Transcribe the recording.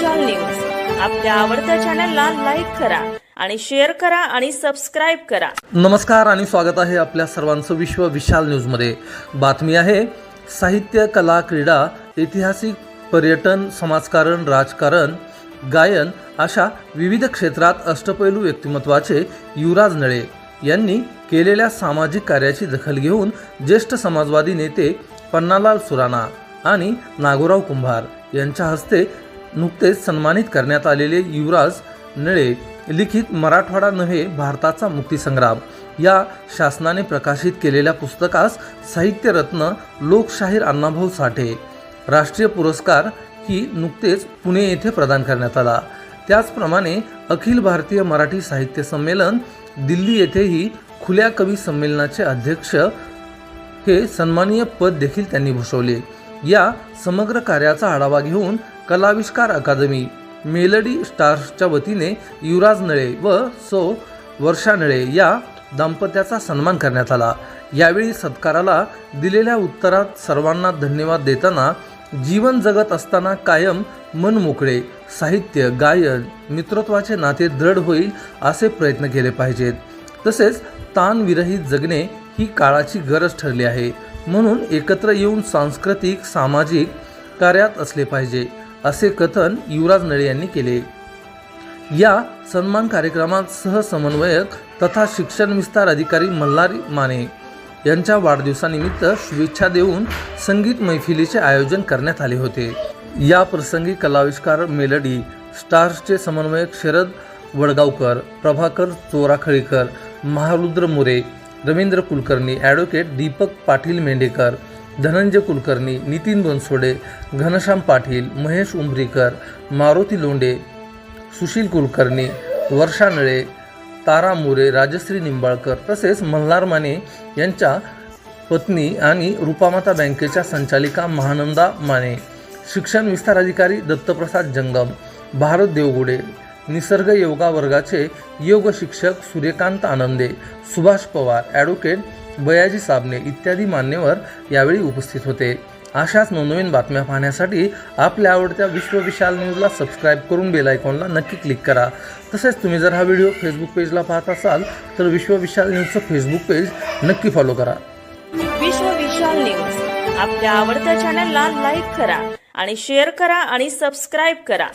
विशाल news आपल्या आवडत्या चॅनलला लाईक करा आणि शेअर करा आणि सबस्क्राइब करा। नमस्कार आणि स्वागत आहे आपल्या सर्वांचं विश्व विशाल न्यूज मध्ये। बातमी आहे साहित्य, कला, क्रीडा, ऐतिहासिक, पर्यटन, समाजकारण, राजकारण, गायन अशा विविध क्षेत्रात अष्टपैलू व्यक्तिमत्वाचे युवराज नळे यांनी केलेल्या सामाजिक कार्याची दखल घेऊन ज्येष्ठ समाजवादी नेते पन्नालाल सुराणा आणि नागोराव कुंभार यांच्या हस्ते नुकतेच सन्मानित करण्यात आलेले युवराज नळे लिखित मराठवाडा नव्हे भारताचा मुक्तीसंग्राम या शासनाने प्रकाशित केलेल्या पुस्तकास साहित्यरत्न लोकशाहीर अण्णाभाऊ साठे राष्ट्रीय पुरस्कार ही नुकतेच पुणे येथे प्रदान करण्यात आला। त्याचप्रमाणे अखिल भारतीय मराठी साहित्य संमेलन दिल्ली येथेही खुल्या कवी संमेलनाचे अध्यक्ष हे सन्माननीय पद देखील त्यांनी भूषवले। या समग्र कार्याचा आढावा घेऊन कलाविष्कार अकादमी मेलडी स्टार्सच्या वतीने युवराज नळे व सौ वर्षा नळे या दाम्पत्याचा सन्मान करण्यात आला। यावेळी सत्काराला दिलेल्या उत्तरात सर्वांना धन्यवाद देताना जीवन जगत असताना कायम मन मोकळे, साहित्य, गायन, मित्रत्वाचे नाते दृढ होईल असे प्रयत्न केले पाहिजेत। तसेच ताणविरहित जगणे ही काळाची गरज ठरली आहे, म्हणून एकत्र येऊन सांस्कृतिक सामाजिक कार्यात असले पाहिजे असे कथन युवराज नळे यांनी केले। या सन्मान कार्यक्रमात सहसमन्वयक तथा शिक्षण विस्तार अधिकारी मल्हारी माने यांच्या वाढदिवसानिमित्त शुभेच्छा देऊन संगीत मैफिलीचे आयोजन करण्यात आले होते। या प्रसंगी कलाविष्कार मेलडी स्टार्सचे समन्वयक शरद वडगावकर, प्रभाकर चोराखळीकर, महारुद्र मोरे, रवींद्र कुलकर्णी, ॲडव्होकेट दीपक पाटील मेंढेकर, धनंजय कुलकर्णी, नितीन बनसोडे, घनश्याम पाटील, महेश उंबरीकर, मारुती लोंढे, सुशील कुलकर्णी, वर्षा नळे, तारा मोरे, राजश्री निंबाळकर तसेच मल्हार माने यांच्या पत्नी आणि रूपामाता बँकेच्या संचालिका महानंदा माने, शिक्षण विस्तार अधिकारी दत्तप्रसाद जंगम, भारत देवगुडे, निसर्ग योगा वर्गाचे योग शिक्षक सूर्यकांत आनंदे, सुभाष पवार, ॲडव्होकेट बयाजी साबणे इत्यादी मान्यवर यावेळी उपस्थित होते। अशाच नवनवीन बातम्या पाहण्यासाठी आपल्या आवडत्या विश्व विशाल न्यूजला सबस्क्राईब करून बेल आयकॉनला नक्की क्लिक करा। तसेच तुम्ही जर हा व्हिडिओ फेसबुक पेजला पाहत असाल तर विश्व विशाल न्यूजचं फेसबुक पेज नक्की फॉलो करा। विश्व विशाल न्यूज आपल्या आवडत्या चॅनलला लाईक करा आणि शेअर करा आणि सबस्क्राइब करा।